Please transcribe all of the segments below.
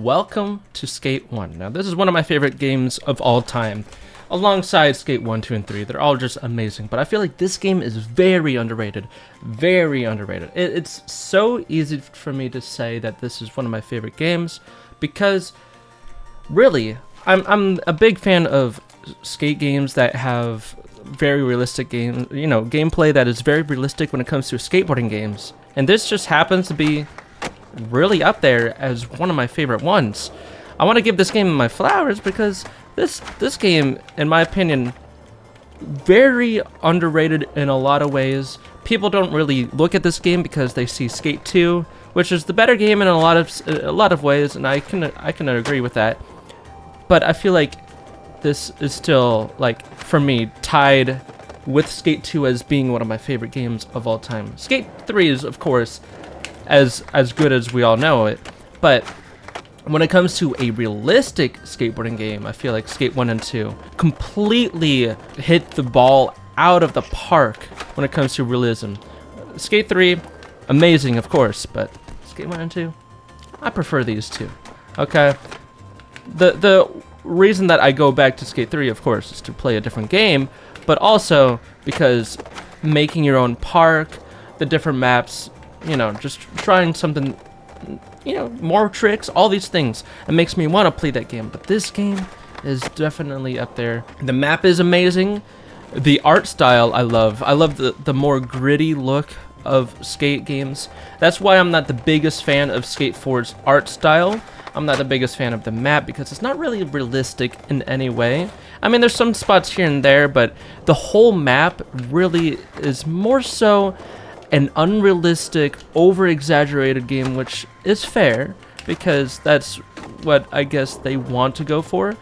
welcome to Skate 1. Now, this is one of my favorite games of all time, alongside Skate 1, 2, and 3. They're all just amazing, but I feel like this game is very underrated. Very underrated. It's so easy for me to say that this is one of my favorite games, because, really, I'm a big fan of skate games that have very realistic gameplay that is very realistic when it comes to skateboarding games. And this just happens to be really up there as one of my favorite ones. I want to give this game my flowers because this game, in my opinion, very underrated in a lot of ways. People don't really look at this game because they see Skate 2, which is the better game in a lot of ways, and I can agree with that. But I feel like this is still, like, for me, tied with Skate 2 as being one of my favorite games of all time. Skate 3 is, of course, as good as we all know it, but when it comes to a realistic skateboarding game, I feel like Skate 1 and 2 completely hit the ball out of the park when it comes to realism. Skate 3, amazing, of course, but Skate 1 and 2, I prefer these two. Okay? The reason that I go back to Skate 3, of course, is to play a different game, but also because making your own park, the different maps, just trying something, more tricks, all these things. It makes me want to play that game. But this game is definitely up there. The map is amazing. The art style I love. I love the more gritty look of skate games. That's why I'm not the biggest fan of Skate 4's art style. I'm not the biggest fan of the map because it's not really realistic in any way. I mean, there's some spots here and there, but the whole map really is more so an unrealistic, over-exaggerated game, which is fair, because that's what I guess they want to go for.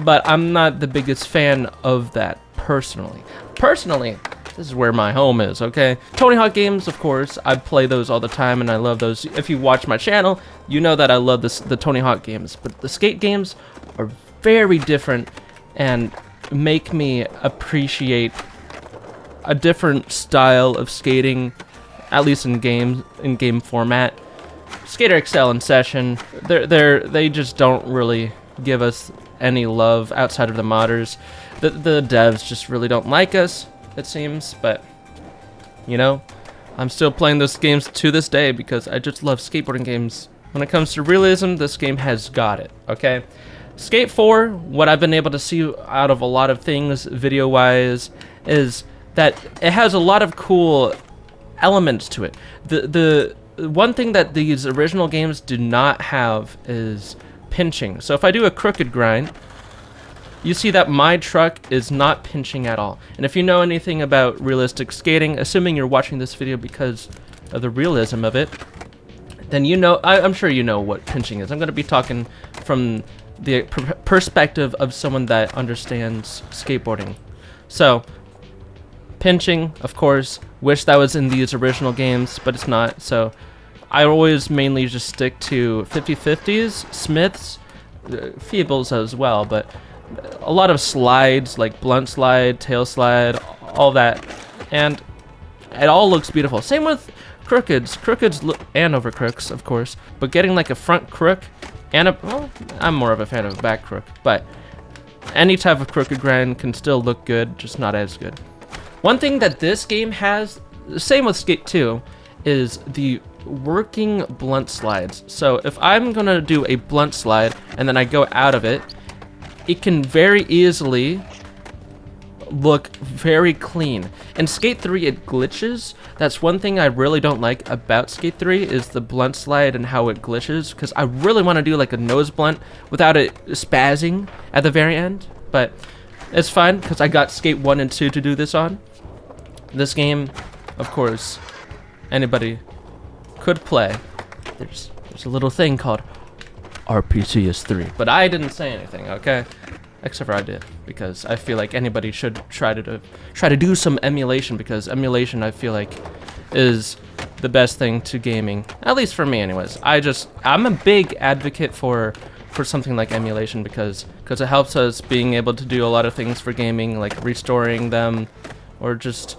But I'm not the biggest fan of that, personally. Personally, this is where my home is, okay? Tony Hawk games, of course, I play those all the time, and I love those. If you watch my channel, you know that I love the Tony Hawk games. But the skate games are very different and make me appreciate a different style of skating, at least in game format. Skater XL and Session, they just don't really give us any love outside of the modders. The devs just really don't like us, it seems, but I'm still playing those games to this day because I just love skateboarding games. When it comes to realism, this game has got it, okay? Skate 4, what I've been able to see out of a lot of things video-wise is that it has a lot of cool elements to it. The one thing that these original games do not have is pinching. So if I do a crooked grind, you see that my truck is not pinching at all. And if you know anything about realistic skating, assuming you're watching this video because of the realism of it, then I'm sure you know what pinching is. I'm going to be talking from the perspective of someone that understands skateboarding. So, pinching, of course, wish that was in these original games, but it's not. So I always mainly just stick to 50-50s, Smiths, Feebles as well, but a lot of slides like blunt slide, tail slide, all that, and it all looks beautiful. Same with crookeds and over crooks, of course, but getting like a front crook and I'm more of a fan of a back crook, but any type of crooked grind can still look good, just not as good. One thing that this game has, same with Skate 2, is the working blunt slides. So if I'm gonna do a blunt slide and then I go out of it, it can very easily look very clean. In Skate 3, it glitches. That's one thing I really don't like about Skate 3 is the blunt slide and how it glitches, because I really want to do like a nose blunt without it spazzing at the very end, but it's fine because I got Skate 1 and 2 to do this on. This game, of course, anybody could play. There's a little thing called RPCS3, but I didn't say anything, okay? Except for I did, because I feel like anybody should try to do some emulation, because emulation, I feel like, is the best thing to gaming, at least for me, anyways. I'm a big advocate for something like emulation because it helps us being able to do a lot of things for gaming, like restoring them or just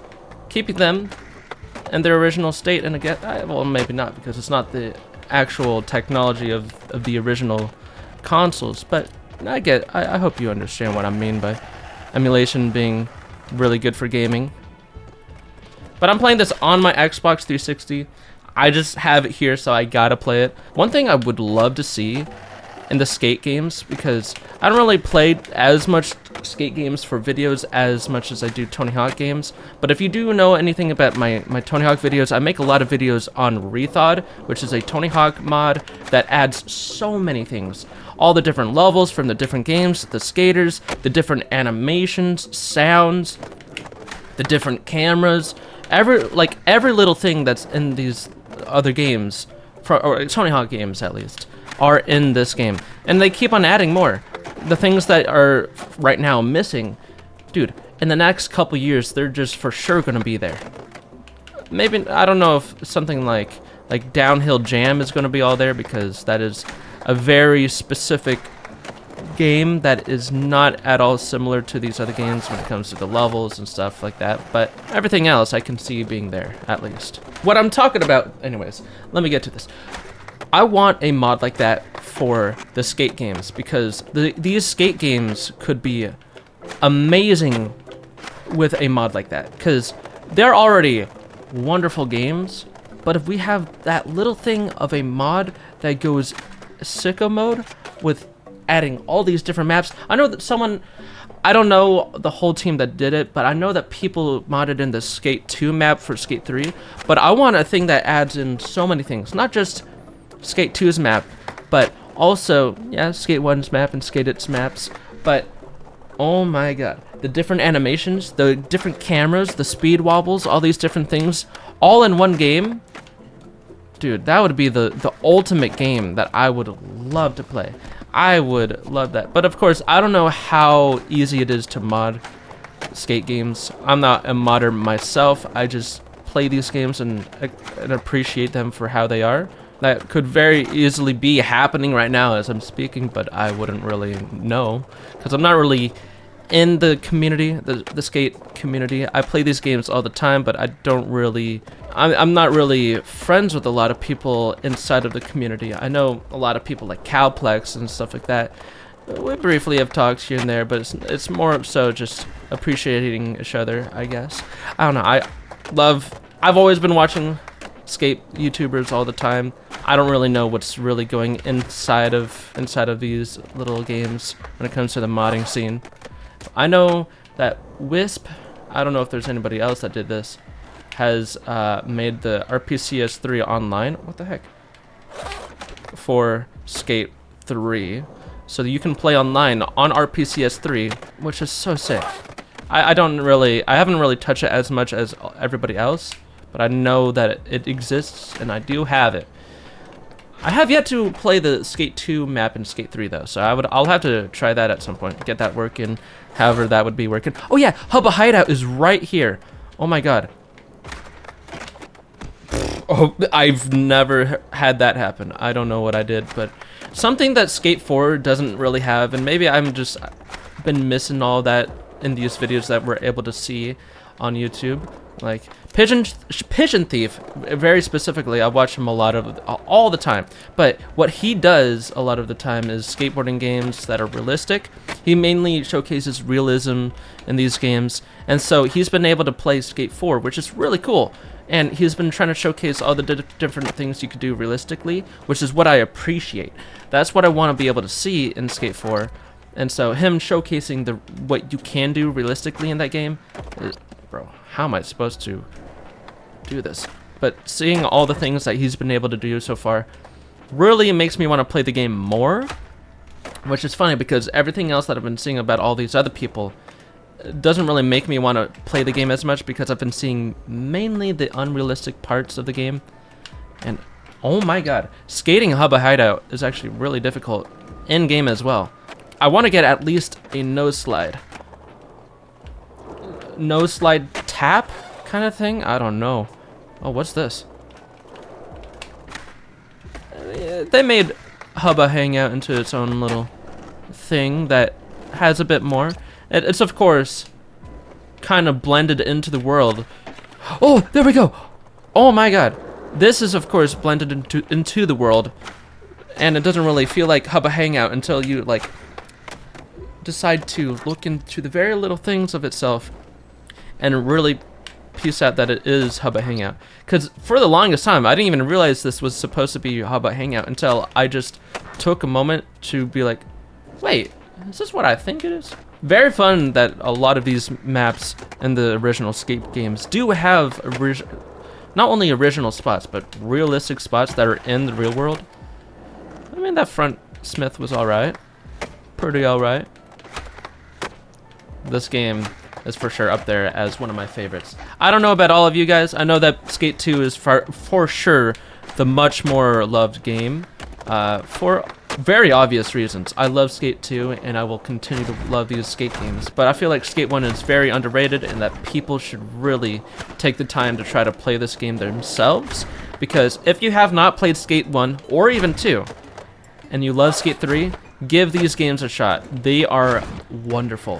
keeping them in their original state. And again, well, maybe not, because it's not the actual technology of the original consoles. But I hope you understand what I mean by emulation being really good for gaming. But I'm playing this on my Xbox 360. I just have it here, so I gotta play it. One thing I would love to see in the skate games, because I don't really play as much skate games for videos as much as I do Tony Hawk games, but if you do know anything about my Tony Hawk videos, I make a lot of videos on Rethod, which is a Tony Hawk mod that adds so many things. All the different levels from the different games, the skaters, the different animations, sounds, the different cameras, every little thing that's in these other games, or Tony Hawk games at least, are in this game, and they keep on adding more. The things that are right now missing, dude, in the next couple years, they're just for sure gonna be there. Maybe, I don't know if something like Downhill Jam is gonna be all there, because that is a very specific game that is not at all similar to these other games when it comes to the levels and stuff like that, but everything else I can see being there, at least. What I'm talking about, anyways, let me get to this. I want a mod like that for the skate games, because these skate games could be amazing with a mod like that, because they're already wonderful games, but if we have that little thing of a mod that goes sicko mode with adding all these different maps. I know that someone, I don't know the whole team that did it, but I know that people modded in the Skate 2 map for Skate 3, but I want a thing that adds in so many things, not just Skate 2's map, but also, yeah, Skate 1's map and Skate It's maps, but oh my god, the different animations, the different cameras, the speed wobbles, all these different things, all in one game. Dude, that would be the ultimate game that I would love to play. I would love that. But of course, I don't know how easy it is to mod skate games. I'm not a modder myself. I just play these games and appreciate them for how they are. That could very easily be happening right now as I'm speaking, but I wouldn't really know, because I'm not really in the community, the skate community. I play these games all the time, but I don't really, I'm not really friends with a lot of people inside of the community. I know a lot of people like Cowplex and stuff like that. We briefly have talks here and there, but it's more so just appreciating each other, I guess. I don't know, I've always been watching skate YouTubers all the time. I don't really know what's really going inside of these little games when it comes to the modding scene. I know that Wisp, I don't know if there's anybody else that did this, has made the RPCS 3 online. What the heck? For Skate 3. So that you can play online on RPCS 3, which is so sick. I haven't really touched it as much as everybody else, but I know that it exists, and I do have it. I have yet to play the Skate 2 map in Skate 3 though, so I'll have to try that at some point, get that working, however that would be working. Oh yeah, Hubba Hideout is right here. Oh my god. Oh, I've never had that happen. I don't know what I did, but something that Skate 4 doesn't really have, and maybe I'm just been missing all that in these videos that we're able to see on YouTube. Like Pigeon Thief, very specifically, I watch him all the time. But what he does a lot of the time is skateboarding games that are realistic. He mainly showcases realism in these games, and so he's been able to play Skate 4, which is really cool. And he's been trying to showcase all the different things you could do realistically, which is what I appreciate. That's what I want to be able to see in Skate 4. And so him showcasing what you can do realistically in that game, bro, how am I supposed to do this? But seeing all the things that he's been able to do so far really makes me want to play the game more, which is funny because everything else that I've been seeing about all these other people doesn't really make me want to play the game as much, because I've been seeing mainly the unrealistic parts of the game. And oh my god, skating Hubba Hideout is actually really difficult in game as well. I want to get at least a nose slide tap kind of thing. I don't know. Oh, what's this? They made Hubba Hangout into its own little thing that has a bit more. It's of course kind of blended into the world. Oh, there we go. Oh my god. This is, of course, blended into the world, and it doesn't really feel like Hubba Hangout until you, like, decide to look into the very little things of itself and really piece out that it is Hubba Hangout. Because for the longest time, I didn't even realize this was supposed to be Hubba Hangout until I just took a moment to be like, wait, is this what I think it is? Very fun that a lot of these maps in the original Skate games do have not only original spots, but realistic spots that are in the real world. I mean, that front Smith was alright. Pretty alright. This game is for sure up there as one of my favorites. I don't know about all of you guys. I know that Skate 2 is for sure the much more loved game for very obvious reasons. I love Skate 2 and I will continue to love these Skate games, but I feel like Skate 1 is very underrated and that people should really take the time to try to play this game themselves, because if you have not played Skate 1 or even 2 and you love Skate 3, give these games a shot. They are wonderful.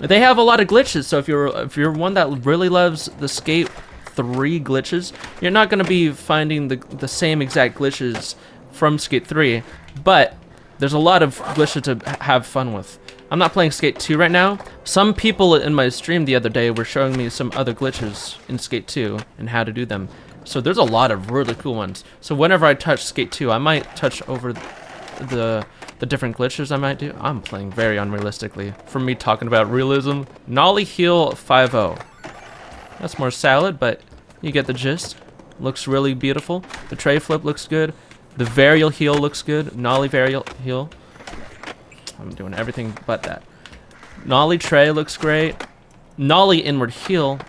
They have a lot of glitches, so if you're one that really loves the Skate 3 glitches, you're not going to be finding the same exact glitches from Skate 3, but there's a lot of glitches to have fun with. I'm not playing Skate 2 right now. Some people in my stream the other day were showing me some other glitches in Skate 2 and how to do them. So there's a lot of really cool ones. So whenever I touch Skate 2, I might touch over the different glitches I might do. I'm playing very unrealistically. For me talking about realism, Nollie heel 5-0. That's more salad, but you get the gist. Looks really beautiful. The tray flip looks good. The varial heel looks good. Nollie varial heel. I'm doing everything but that. Nollie tray looks great. Nollie inward heel.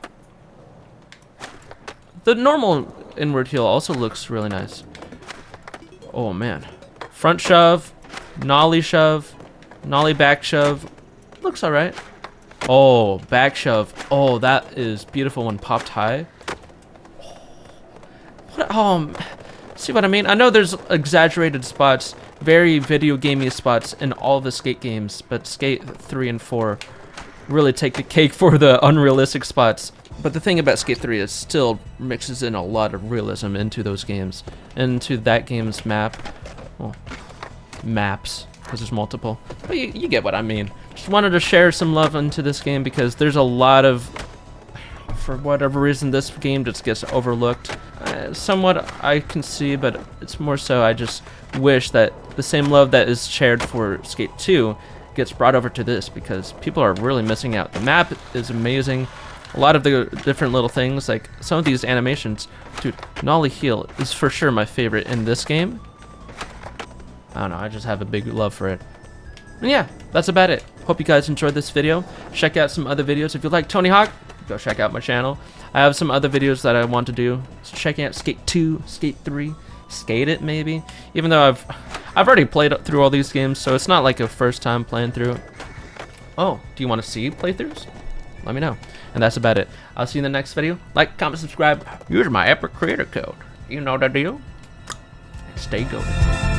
The normal inward heel also looks really nice. Oh man. Front shove. Nollie shove. Nollie back shove. Looks alright. Oh, back shove. Oh, that is beautiful when popped high. What, see what I mean? I know there's exaggerated spots, very video gamey spots in all the Skate games, but Skate 3 and 4 really take the cake for the unrealistic spots. But the thing about Skate 3 is still mixes in a lot of realism into those games, into that game's map. Well, maps, because there's multiple. But you get what I mean. Just wanted to share some love into this game because there's a lot of, for whatever reason, this game just gets overlooked. Somewhat I can see, but it's more so I just wish that the same love that is shared for Skate 2 gets brought over to this, because people are really missing out. The map is amazing. A lot of the different little things, like some of these animations. Dude, Nollie heel is for sure my favorite in this game. I don't know, I just have a big love for it. And yeah, that's about it. Hope you guys enjoyed this video. Check out some other videos. If you like Tony Hawk, go check out my channel. I have some other videos that I want to do. So checking out Skate 2, Skate 3, Skate It maybe. Even though I've already played through all these games, so it's not like a first time playing through. Oh, do you want to see playthroughs? Let me know. And that's about it. I'll see you in the next video. Like, comment, subscribe. Use my Epic Creator Code. You know the deal. And stay golden.